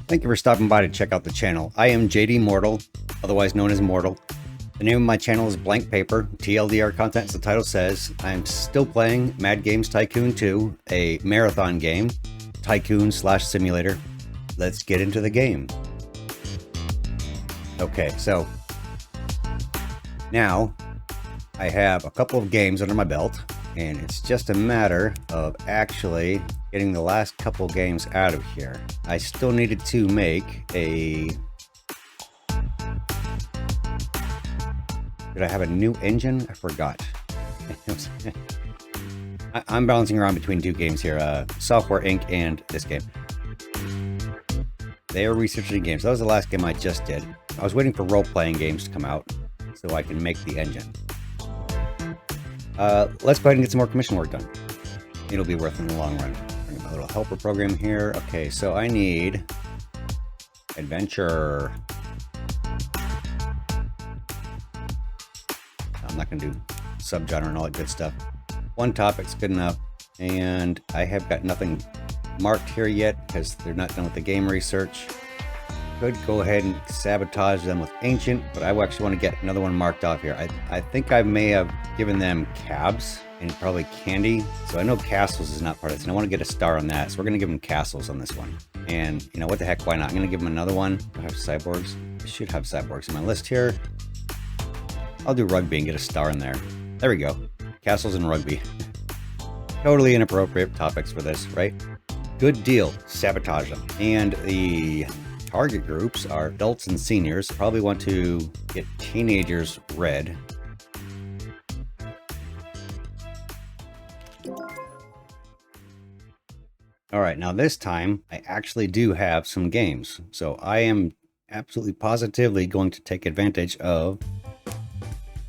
Thank you for stopping by to check out the channel. I am JD Mortal, otherwise known as Mortal. The name of my channel is Blank Paper, TLDR content as the title says. I'm still playing Mad Games Tycoon 2, a marathon game, tycoon/simulator. Let's get into the game. Okay, so now I have a couple of games under my belt, and it's just a matter of actually getting the last couple games out of here. I still needed to make a... Did I have a new engine? I forgot. I'm bouncing around between two games here, Software Inc. and this game. They are researching games. That was the last game I just did. I was waiting for role-playing games to come out so I can make the engine. Let's go ahead and get some more commission work done. It'll be worth it in the long run. Bring my little helper program here. Okay, so I need adventure. I'm not going to do subgenre and all that good stuff. One topic's good enough, and I have got nothing marked here yet because they're not done with the game research. Could go ahead and sabotage them with ancient, but I actually want to get another one marked off here. I think I may have given them cabs and probably candy. So I know castles is not part of this, and I want to get a star on that. So we're going to give them castles on this one. And you know what the heck, why not? I'm going to give them another one. Do I have cyborgs? I should have cyborgs in my list here. I'll do rugby and get a star in there. There we go. Castles and rugby. Totally inappropriate topics for this, right? Good deal. Sabotage them. And the target groups are adults and seniors. Probably want to get teenagers red. All right, now this time I actually do have some games. So I am absolutely positively going to take advantage of,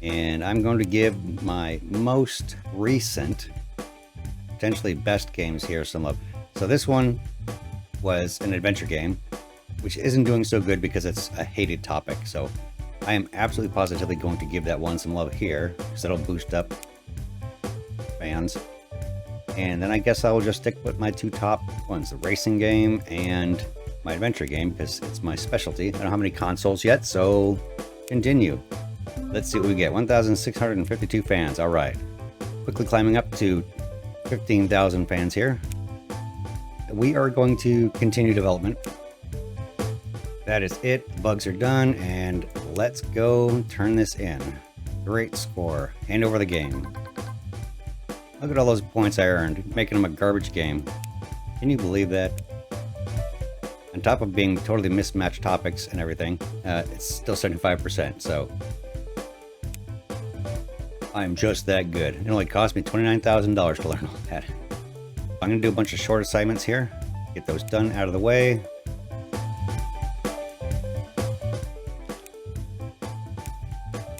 and I'm going to give my most recent, potentially best games here some love. So this one was an adventure game, which isn't doing so good because it's a hated topic. So I am absolutely positively going to give that one some love here because that'll boost up fans. And then I guess I will just stick with my two top ones, the racing game and my adventure game, because it's my specialty. I don't have any consoles yet, so continue. Let's see what we get. 1,652 fans. All right. Quickly climbing up to 15,000 fans here. We are going to continue development. That is it. The bugs are done, and let's go turn this in. Great score. Hand over the game. Look at all those points I earned, making them a garbage game. Can you believe that? On top of being totally mismatched topics and everything, it's still 75%, so I'm just that good. It only cost me $29,000 to learn all that. I'm going to do a bunch of short assignments here, get those done out of the way.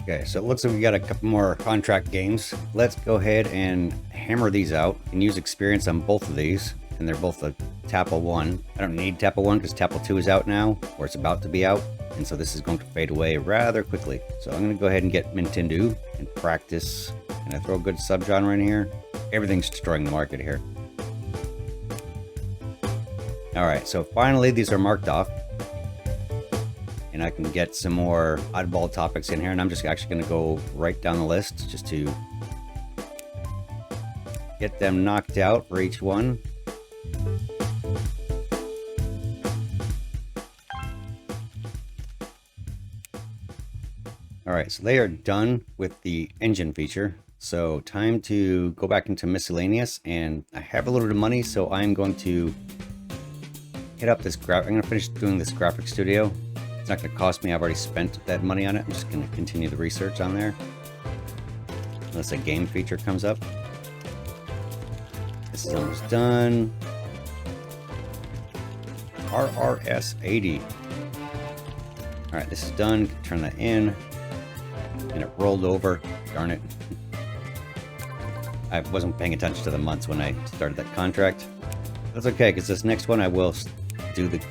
Okay, so it looks like we got a couple more contract games. Let's go ahead and hammer these out and use experience on both of these. And they're both a TAPL 1. I don't need TAPL 1 because TAPL 2 is out now, or it's about to be out. And so this is going to fade away rather quickly. So I'm going to go ahead and get Nintendo and practice. And I throw a good subgenre in here. Everything's destroying the market here. All right, so finally these are marked off. And I can get some more oddball topics in here, and I'm just actually going to go right down the list just to get them knocked out for each one. All right, so they are done with the engine feature. So time to go back into miscellaneous, and I have a little bit of money, so I'm going to hit up this I'm going to finish doing this graphic studio. It's not going to cost me. I've already spent that money on it. I'm just going to continue the research on there. Unless a game feature comes up. This is almost done. RRS 80. Alright, this is done. Turn that in. And it rolled over. Darn it. I wasn't paying attention to the months when I started that contract. That's okay, because this next one I will do the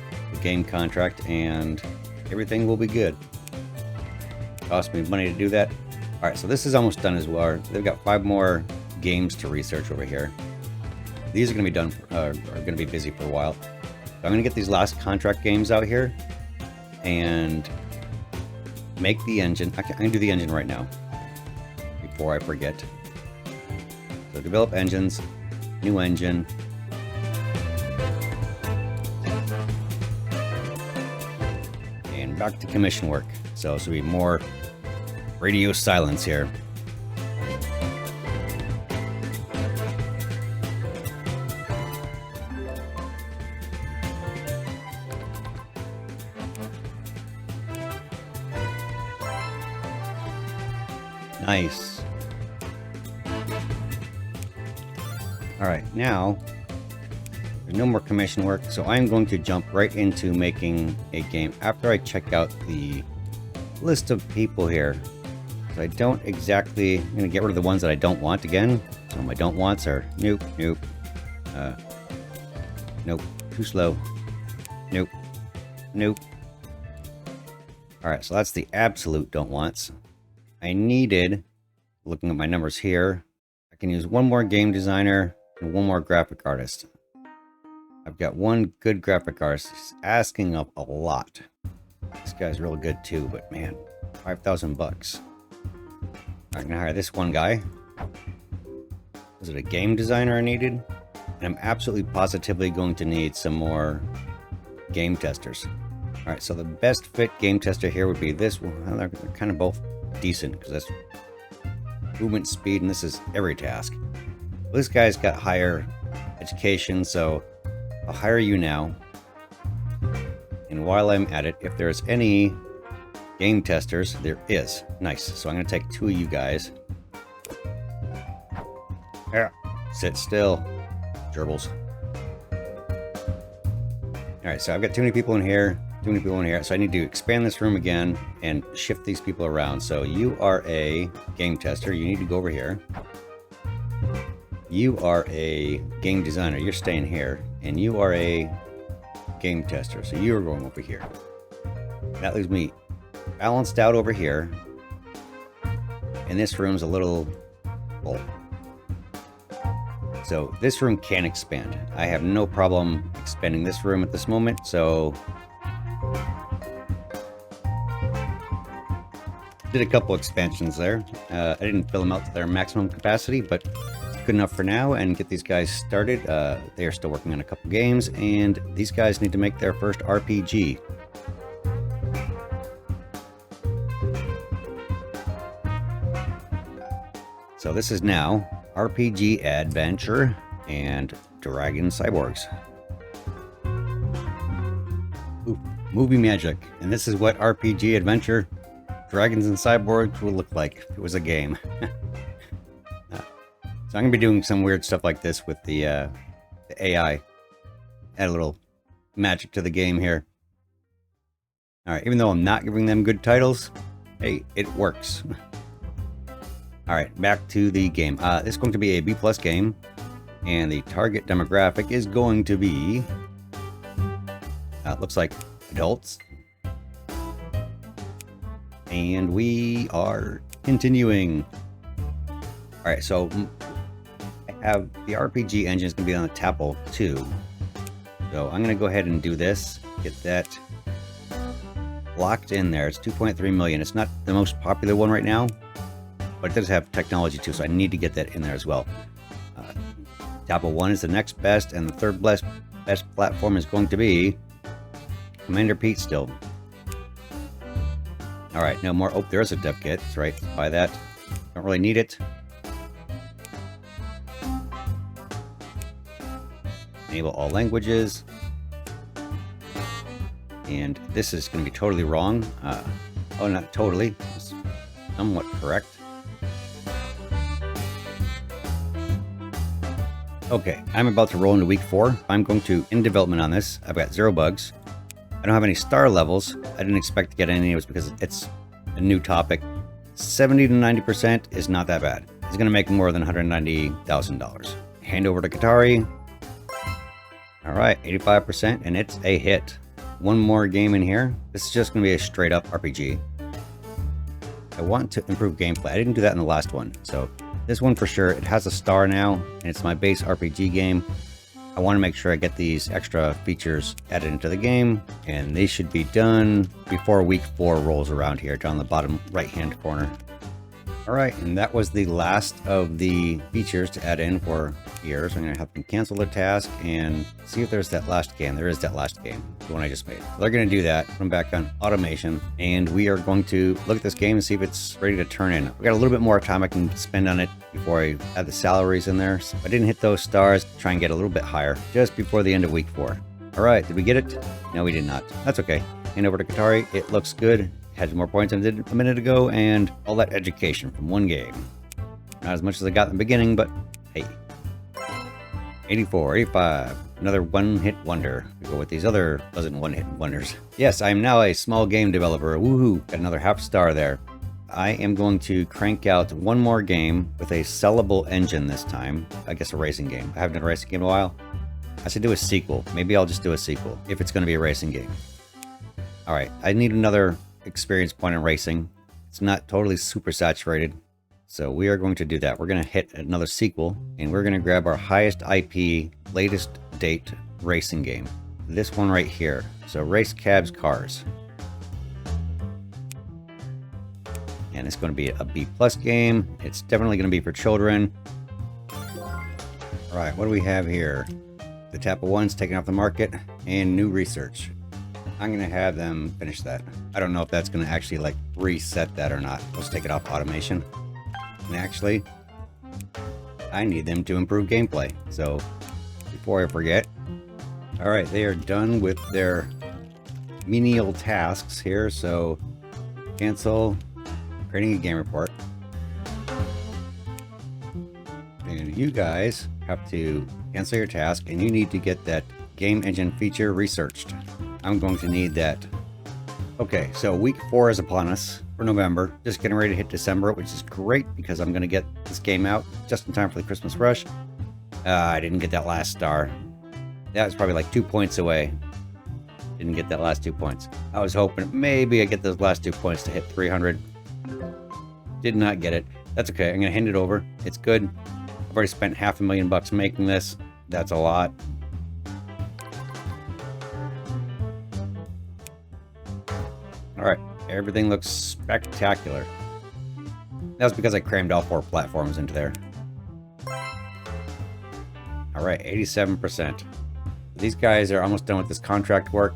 game contract and everything will be good. Cost me money to do that. All right, so this is almost done as well. They've got 5 more games to research over here. These are going to be done, are going to be busy for a while. So I'm going to get these last contract games out here and make the engine. I can do the engine right now before I forget. So develop engines, new engine. And back to commission work. So this will be more radio silence here. Nice. All right, now there's no more commission work, so I'm going to jump right into making a game after I check out the list of people here. So I don't exactly, I'm gonna get rid of the ones that I don't want again. So my don't wants are nope, nope, nope, too slow, nope, nope. All right, so that's the absolute don't wants. I needed, looking at my numbers here, I can use one more game designer and one more graphic artist. I've got one good graphic artist. He's asking up a lot. This guy's real good too, but man, 5,000 bucks. I'm gonna hire this one guy. Was it a game designer I needed? And I'm absolutely positively going to need some more game testers. All right, so the best fit game tester here would be this one. Well, they're kind of both decent because that's movement speed and this is every task. Well, this guy's got higher education, so I'll hire you now. And while I'm at it, if there's any game testers, there is. Nice. So I'm going to take two of you guys. Yeah. Sit still, gerbils. All right, so I've got too many people in here. Too many people in here. So I need to expand this room again and shift these people around. So you are a game tester. You need to go over here. You are a game designer. You're staying here. And you are a game tester. So you are going over here. That leaves me balanced out over here. And this room's a little full. So this room can expand. I have no problem expanding this room at this moment. So did a couple expansions there. I didn't fill them out to their maximum capacity, but it's good enough for now and get these guys started. They are still working on a couple games, and these guys need to make their first RPG. So this is now RPG Adventure and Dragon Cyborgs. Ooh, movie magic. And this is what RPG Adventure Dragons and Cyborgs would look like if it was a game. So I'm going to be doing some weird stuff like this with the AI. Add a little magic to the game here. Alright, even though I'm not giving them good titles, hey, it works. Alright, back to the game. This is going to be a B+ game, and the target demographic is going to be, looks like adults. And we are continuing. Alright, so I have the RPG engine is going to be on the Tapple 2. So I'm going to go ahead and do this, get that locked in there. It's 2.3 million. It's not the most popular one right now, but it does have technology too, so I need to get that in there as well. Tapple 1 is the next best, and the third best platform is going to be Commander Pete still. Alright, no more. Oh, there's a dev kit. That's right. Buy that. Don't really need it. Enable all languages. And this is going to be totally wrong. Oh, not totally. It's somewhat correct. Okay, I'm about to roll into week 4. I'm going to in development on this. I've got 0 bugs. I don't have any star levels. I didn't expect to get any of those because it's a new topic. 70 to 90% is not that bad. It's going to make more than $190,000. Hand over to Qatari. All right, 85%, and it's a hit. One more game in here. This is just going to be a straight up RPG. I want to improve gameplay. I didn't do that in the last one. So this one for sure. It has a star now, and it's my base RPG game. I want to make sure I get these extra features added into the game, and they should be done before week 4 rolls around here down the bottom right hand corner. Alright, and that was the last of the features to add in for here. So I'm going to have them cancel the task and see if there's that last game. There is that last game, the one I just made. So they're going to do that. Come back on automation, and we are going to look at this game and see if it's ready to turn in. We got a little bit more time I can spend on it before I add the salaries in there. So if I didn't hit those stars, try and get a little bit higher just before the end of week 4. Alright, did we get it? No, we did not. That's okay. Hand over to Qatari. It looks good. Had more points than I did a minute ago, and all that education from one game. Not as much as I got in the beginning, but hey. 84, 85, another one-hit wonder. We go with these other dozen one-hit wonders. Yes, I am now a small game developer. Woohoo! Got another half star there. I am going to crank out one more game with a sellable engine this time. I guess a racing game. I haven't done a racing game in a while. I should do a sequel. Maybe I'll just do a sequel if it's going to be a racing game. Alright, I need another experience point in racing. It's not totally super saturated, so we are going to do that. We're going to hit another sequel, and we're going to grab our highest IP, latest date racing game. This one right here. So Race Cabs Cars. And it's going to be a B+ game. It's definitely going to be for children. Alright, what do we have here? The Tappa 1's taken off the market, and new research. I'm going to have them finish that. I don't know if that's going to actually like reset that or not. Let's take it off automation. And actually, I need them to improve gameplay. So before I forget, all right, they are done with their menial tasks here. So cancel, creating a game report. And you guys have to cancel your task, and you need to get that game engine feature researched. I'm going to need that. Okay, so week 4 is upon us for November. Just getting ready to hit December, which is great because I'm going to get this game out just in time for the Christmas rush. I didn't get that last star. That was probably like 2 points away. Didn't get that last 2 points. I was hoping maybe I get those last 2 points to hit 300. Did not get it. That's okay. I'm going to hand it over. It's good. I've already spent $500,000 making this. That's a lot. Alright, everything looks spectacular. That's because I crammed all 4 platforms into there. Alright, 87%. These guys are almost done with this contract work.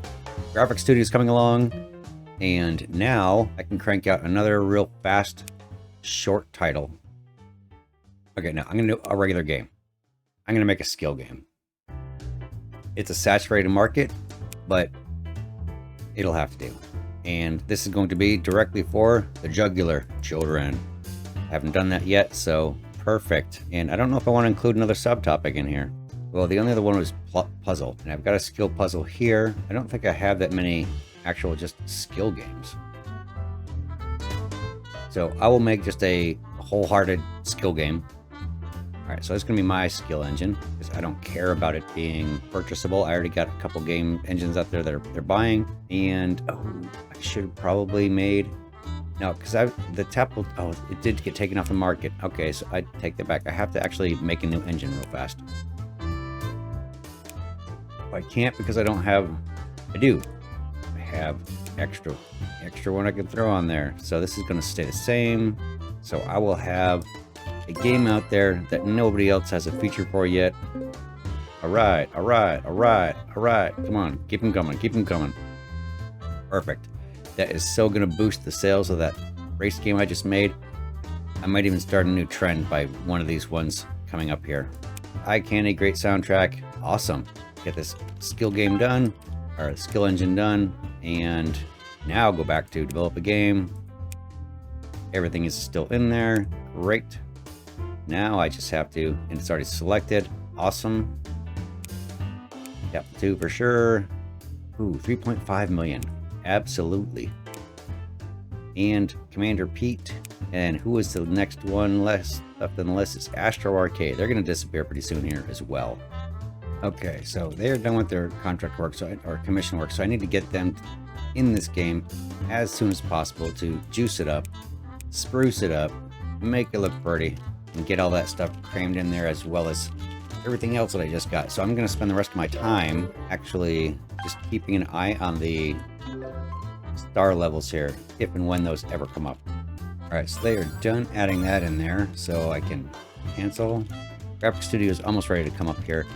Graphics Studio's coming along. And now I can crank out another real fast, short title. Okay, now I'm going to do a regular game. I'm going to make a skill game. It's a saturated market, but it'll have to do. And this is going to be directly for the jugular children. Haven't done that yet, so perfect. And I don't know if I want to include another subtopic in here. Well, the only other one was puzzle, and I've got a skill puzzle here. I don't think I have that many actual just skill games. So I will make just a wholehearted skill game. Alright, so that's going to be my skill engine, because I don't care about it being purchasable. I already got a couple game engines out there that they're buying, and I should have probably made... No, because the tap will... Oh, it did get taken off the market. Okay, so I take that back. I have to actually make a new engine real fast. I can't because I don't have... I do. I have extra one I can throw on there. So this is going to stay the same. So I will have a game out there that nobody else has a feature for yet. Alright. Come on, keep them coming. Perfect. That is so going to boost the sales of that race game I just made. I might even start a new trend by one of these ones coming up here. Eye candy, great soundtrack. Awesome. Get this skill game done, or skill engine done, and now go back to develop a game. Everything is still in there. Great. Now I just have to, and it's already selected. Awesome. Yep, 2 for sure. Ooh, 3.5 million. Absolutely. And Commander Pete. And who is the next one left on the list? Is Astro Arcade. They're going to disappear pretty soon here as well. Okay, so they're done with their contract work, or commission work, so I need to get them in this game as soon as possible to juice it up, spruce it up, make it look pretty, and get all that stuff crammed in there, as well as everything else that I just got. So I'm going to spend the rest of my time actually just keeping an eye on the star levels here, if and when those ever come up. Alright, so they are done adding that in there, so I can cancel. Graphics Studio is almost ready to come up here.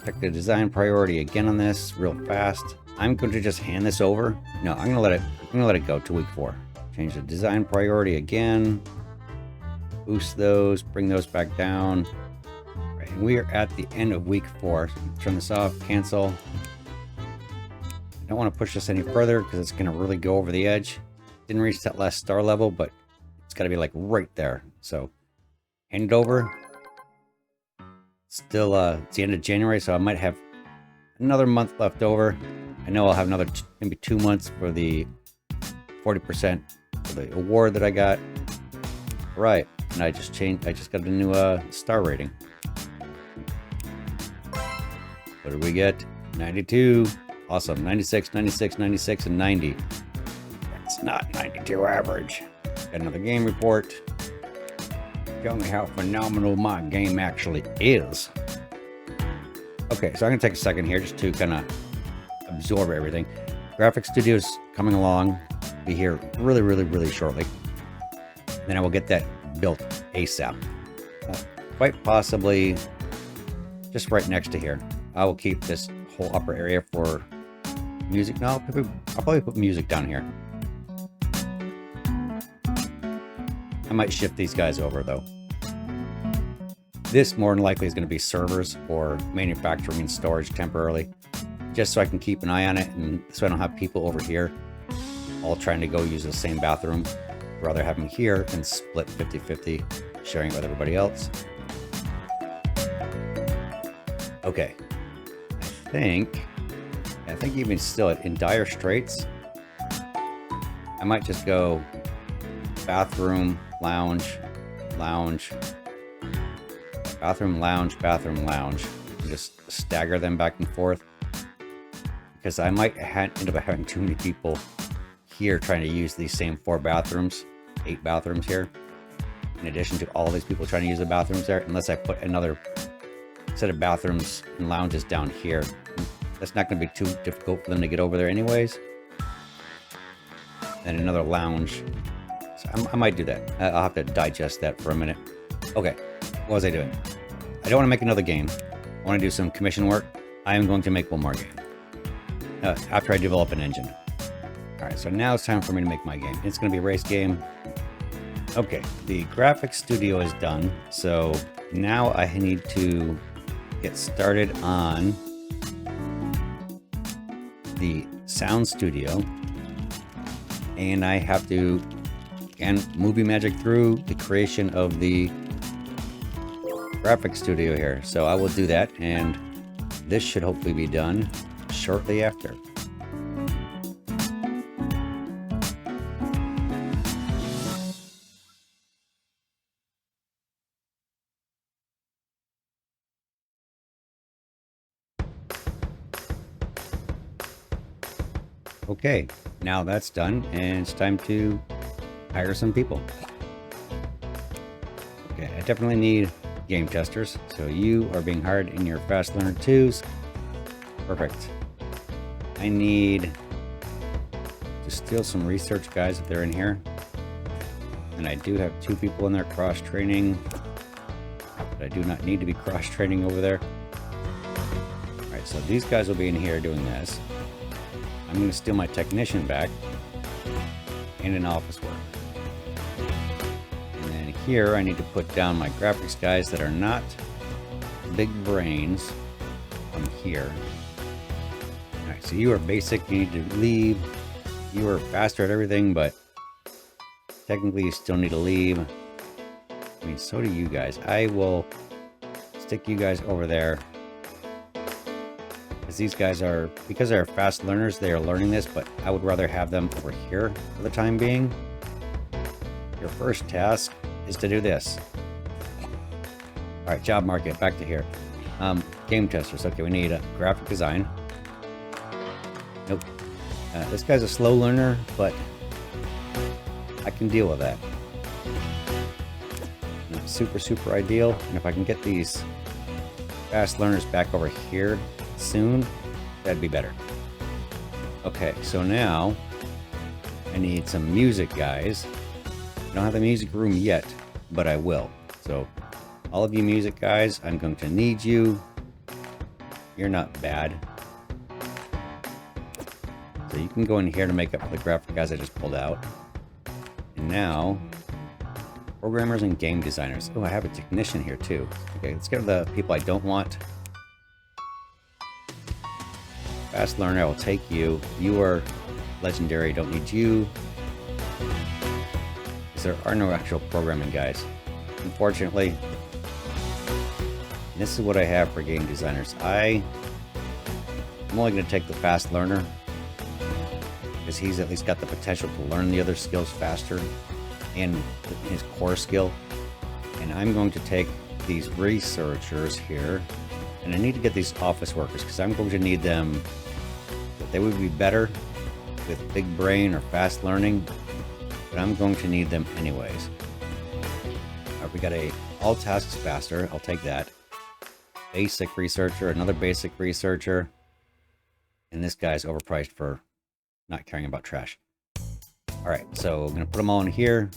Check the design priority again on this real fast. I'm going to just hand this over. No, I'm gonna let it go to week 4. Change the design priority again. Boost those, bring those back down. Right, and we are at the end of week 4. So turn this off, cancel. I don't want to push this any further because it's gonna really go over the edge. Didn't reach that last star level, but it's got to be like right there. So hand it over. Still, it's the end of January, so I might have another month left over. I know I'll have another maybe 2 months for the 40% for the award that I got. Right, and I just got a new star rating. What did we get? 92. Awesome. 96, 96, 96, and 90. That's not 92 average. Got another game report. Showing me how phenomenal my game actually is. Okay, so I'm gonna take a second here just to kind of absorb everything. Graphics Studio's coming along. Be here really, really, really shortly. Then I will get that built ASAP. Quite possibly just right next to here. I will keep this whole upper area for music. No, I'll probably put music down here. I might shift these guys over though. This more than likely is going to be servers or manufacturing and storage temporarily, just so I can keep an eye on it and so I don't have people over here all trying to go use the same bathroom. Rather have them here and split 50-50, sharing it with everybody else. Okay, I think even still in dire straits, I might just go bathroom, lounge, lounge, bathroom, lounge, bathroom, lounge, and just stagger them back and forth, because I might end up having too many people here trying to use these same 4 bathrooms, 8 bathrooms here, in addition to all these people trying to use the bathrooms there, unless I put another set of bathrooms and lounges down here. That's not going to be too difficult for them to get over there anyways. And another lounge. So I might do that. I'll have to digest that for a minute. Okay, what was I doing? I don't want to make another game. I want to do some commission work. I am going to make one more game after I develop an engine. Alright, so now it's time for me to make my game. It's going to be a race game. Okay, the graphics studio is done. So now I need to get started on the sound studio. And I have to, again, movie magic through the creation of the graphics studio here. So I will do that, and this should hopefully be done shortly after. Okay, now that's done, and it's time to hire some people. Okay, I definitely need game testers, so you are being hired in your Fast Learner 2s. Perfect. I need to steal some research guys if they're in here. And I do have 2 people in there cross-training, but I do not need to be cross-training over there. Alright, so these guys will be in here doing this. I'm going to steal my technician back and an office work. And then here I need to put down my graphics guys that are not big brains from here. Alright, so you are basic, you need to leave. You are faster at everything, but technically you still need to leave. I mean, so do you guys. I will stick you guys over there. These guys are, because they're fast learners, they are learning this, but I would rather have them over here for the time being. Your first task is to do this. All right, job market, back to here. Game testers. Okay, we need a graphic design. Nope. This guy's a slow learner, but I can deal with that. Not super ideal. And if I can get these fast learners back over here soon, that'd be better. Okay, so now I need some music guys. I don't have the music room yet, but I will. So all of you music guys, I'm going to need you. You're not bad. So you can go in here to make up for the graphic guys I just pulled out. And now, programmers and game designers. Oh, I have a technician here too. Okay, let's get rid of the people I don't want. Fast learner, I will take you. You are legendary, don't need you. Because there are no actual programming guys. Unfortunately, this is what I have for game designers. I'm only going to take the fast learner because he's at least got the potential to learn the other skills faster and his core skill. And I'm going to take these researchers here, and I need to get these office workers because I'm going to need them. They would be better with big brain or fast learning, but I'm going to need them anyways. We got a all tasks faster. I'll take that. Basic researcher, another basic researcher, and this guy's overpriced for not caring about trash. All right, so I'm gonna put them all in here.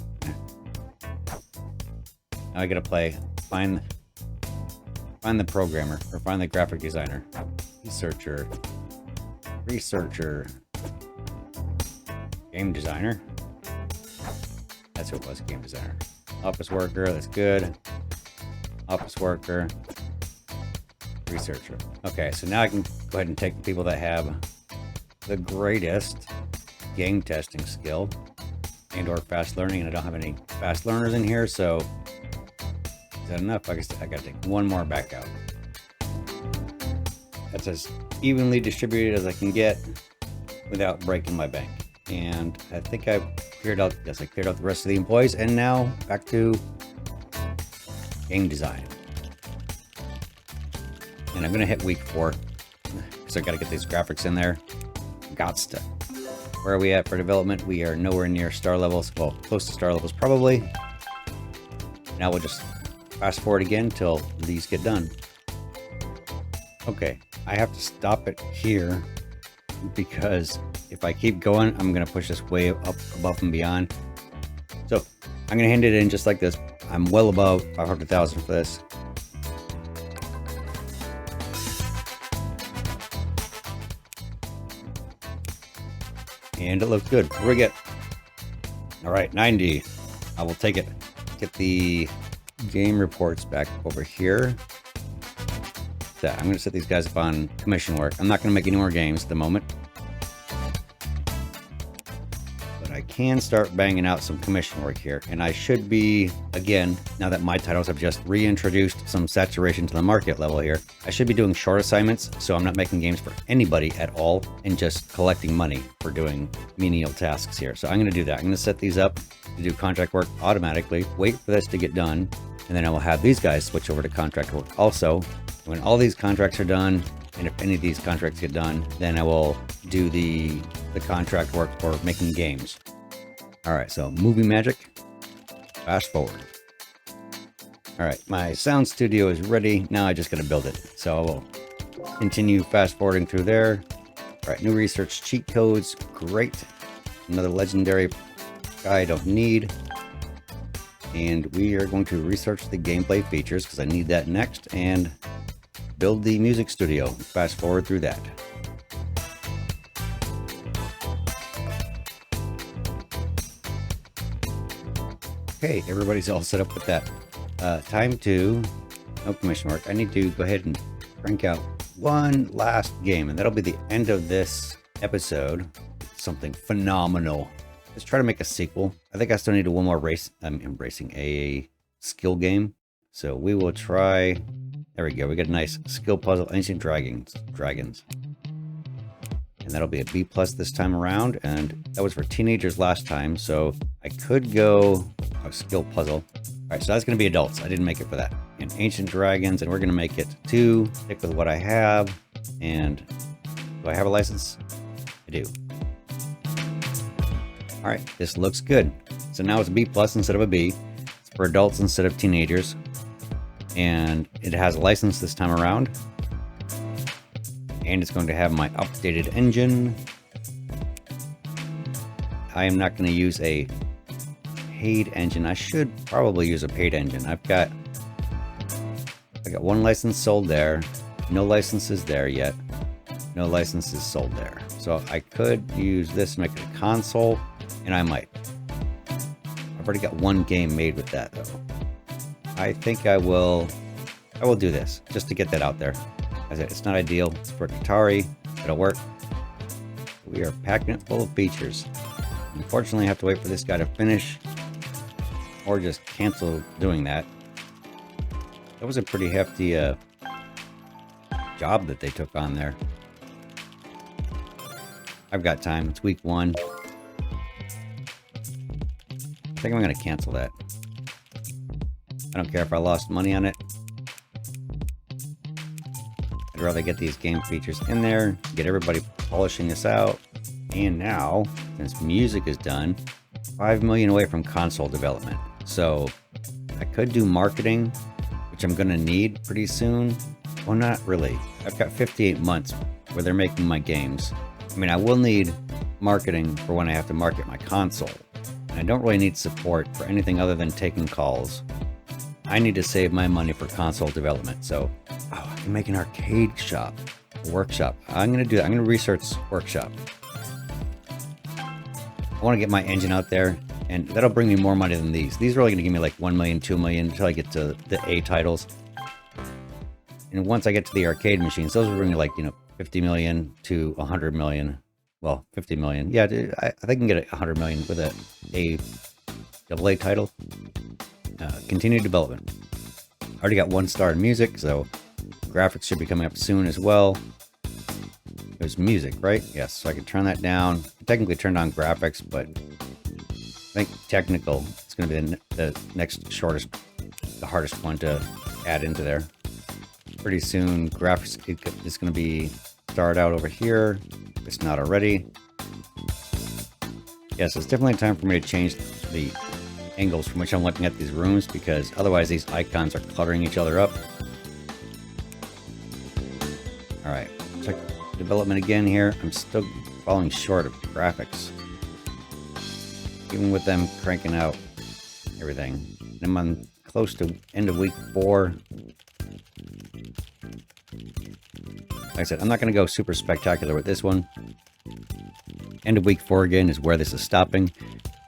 Now I gotta find the programmer, or find the graphic designer. Researcher, game designer. That's who it was, game designer. Office worker, that's good. Office worker. Researcher. Okay, so now I can go ahead and take the people that have the greatest game testing skill and or fast learning, and I don't have any fast learners in here, so is that enough? I guess I gotta take one more back out. That's as evenly distributed as I can get without breaking my bank. And I think I cleared out, yes, I cleared out the rest of the employees, and now back to game design. And I'm gonna hit week 4 because I gotta get these graphics in there. Gots to. Where are we at for development? We are nowhere near star levels. Well, close to star levels probably. Now we'll just fast forward again till these get done. Okay, I have to stop it here because if I keep going, I'm gonna push this way up above and beyond. So I'm gonna hand it in just like this. I'm well above 500,000 for this. And it looks good. What do we get? All right, 90. I will take it. Get the game reports back over here. I'm going to set these guys up on commission work. I'm not going to make any more games at the moment. But I can start banging out some commission work here. And I should be, again, now that my titles have just reintroduced some saturation to the market level here, I should be doing short assignments, so I'm not making games for anybody at all and just collecting money for doing menial tasks here. So I'm going to do that. I'm going to set these up to do contract work automatically, wait for this to get done, and then I will have these guys switch over to contract work also. When all these contracts are done, and if any of these contracts get done, then I will do the contract work for making games. All right, so movie magic, fast forward. All right, my sound studio is ready. Now I just got to build it. So I will continue fast forwarding through there. All right, new research cheat codes, great. Another legendary guy I don't need. And we are going to research the gameplay features because I need that next, and build the music studio. Fast forward through that. Okay, everybody's all set up with that. Time to, no commission work. I need to go ahead and crank out one last game, and that'll be the end of this episode. Something phenomenal. Let's try to make a sequel. I think I still need one more race. I'm embracing a skill game. So we will try. There we go. We got a nice skill puzzle, ancient dragons. And that'll be a B+ this time around. And that was for teenagers last time. So I could go a skill puzzle. All right, so that's going to be adults. I didn't make it for that. And ancient dragons, and we're going to make it 2. Stick with what I have. And do I have a license? I do. All right, this looks good. So now it's a B+ instead of a B. It's for adults instead of teenagers. and it has a license this time around. And it's going to have my updated engine. I am not going to use a paid engine. I should probably use a paid engine. I got one license sold there. No licenses there yet. No licenses sold there. So I could use this to make it a console, and I might. I've already got one game made with that though. I think I will do this just to get that out there. As I said, it's not ideal. It's for Atari. It'll work. We are packing it full of features. Unfortunately, I have to wait for this guy to finish, or just cancel doing that. That was a pretty hefty job that they took on there. I've got time. It's week 1. I think I'm going to cancel that. I don't care if I lost money on it. I'd rather get these game features in there, get everybody polishing this out. And now, since music is done, 5 million away from console development. So I could do marketing, which I'm going to need pretty soon. Well, not really. I've got 58 months where they're making my games. I mean, I will need marketing for when I have to market my console. And I don't really need support for anything other than taking calls. I need to save my money for console development. So, I can make an arcade shop, a workshop. I'm going to do that. I'm going to research workshop. I want to get my engine out there, and that'll bring me more money than these. These are only going to give me like 1 million, 2 million until I get to the A titles. And once I get to the arcade machines, those will bring me like, 50 million to 100 million. Well, 50 million. Yeah, I think I can get 100 million with a AA title. Continued development. Already got 1 star in music, so graphics should be coming up soon as well. There's music, right? Yes, so I can turn that down. I technically turned on graphics, but I think technical is going to be the next shortest, the hardest one to add into there. Pretty soon, graphics is going to be started out over here. If it's not already. Yes, it's definitely time for me to change the angles from which I'm looking at these rooms, because otherwise these icons are cluttering each other up. Alright, check development again here. I'm still falling short of graphics. Even with them cranking out everything. I'm on close to end of week 4. Like I said, I'm not going to go super spectacular with this one. End of week 4 again is where this is stopping.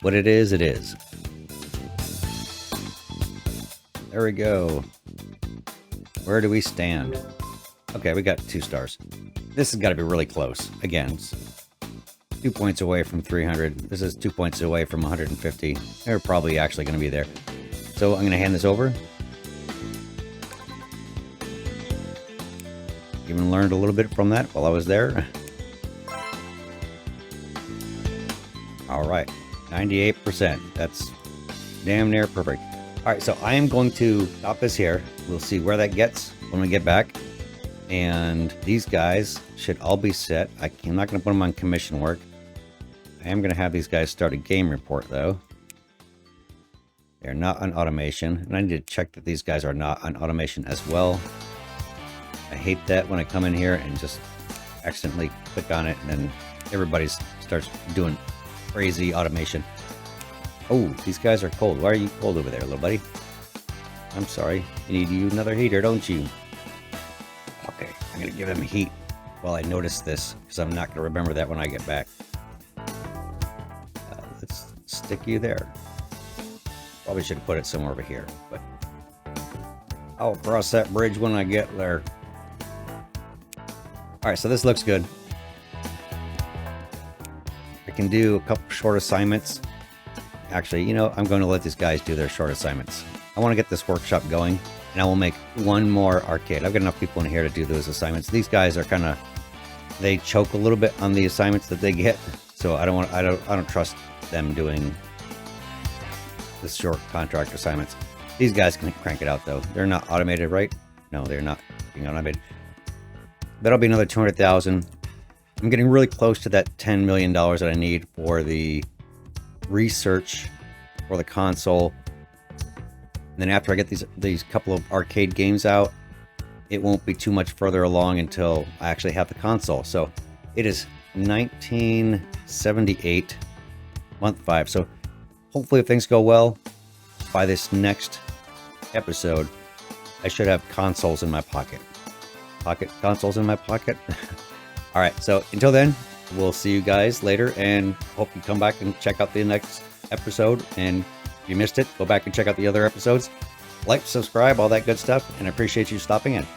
What it is, it is. There we go. Where do we stand? Okay, we got 2 stars. This has got to be really close. Again, 2 points away from 300. This is 2 points away from 150. They're probably actually going to be there. So I'm going to hand this over. Even learned a little bit from that while I was there. All right, 98%. That's damn near perfect. All right, so I am going to stop this here. We'll see where that gets when we get back. And these guys should all be set. I'm not going to put them on commission work. I am going to have these guys start a game report, though. They're not on automation. And I need to check that these guys are not on automation as well. I hate that when I come in here and just accidentally click on it and then everybody starts doing crazy automation. Oh, these guys are cold. Why are you cold over there, little buddy? I'm sorry. You need another heater, don't you? Okay, I'm going to give them heat while I notice this, because I'm not going to remember that when I get back. Let's stick you there. Probably should have put it somewhere over here, but I'll cross that bridge when I get there. Alright, so this looks good. I can do a couple short assignments. Actually, I'm going to let these guys do their short assignments. I want to get this workshop going, and I will make one more arcade. I've got enough people in here to do those assignments. These guys are they choke a little bit on the assignments that they get, so I don't trust them doing the short contract assignments. These guys can crank it out though. They're not automated, right? No, they're not being automated. That'll be another 200,000. I'm getting really close to that $10 million that I need for the research for the console. And then after I get these couple of arcade games out, it won't be too much further along until I actually have the console. So it is 1978, month 5. So hopefully if things go well, by this next episode, I should have consoles in my pocket. Consoles in my pocket. All right, so until then, we'll see you guys later, and hope you come back and check out the next episode. And if you missed it, go back and check out the other episodes. Like, subscribe, all that good stuff, and I appreciate you stopping in.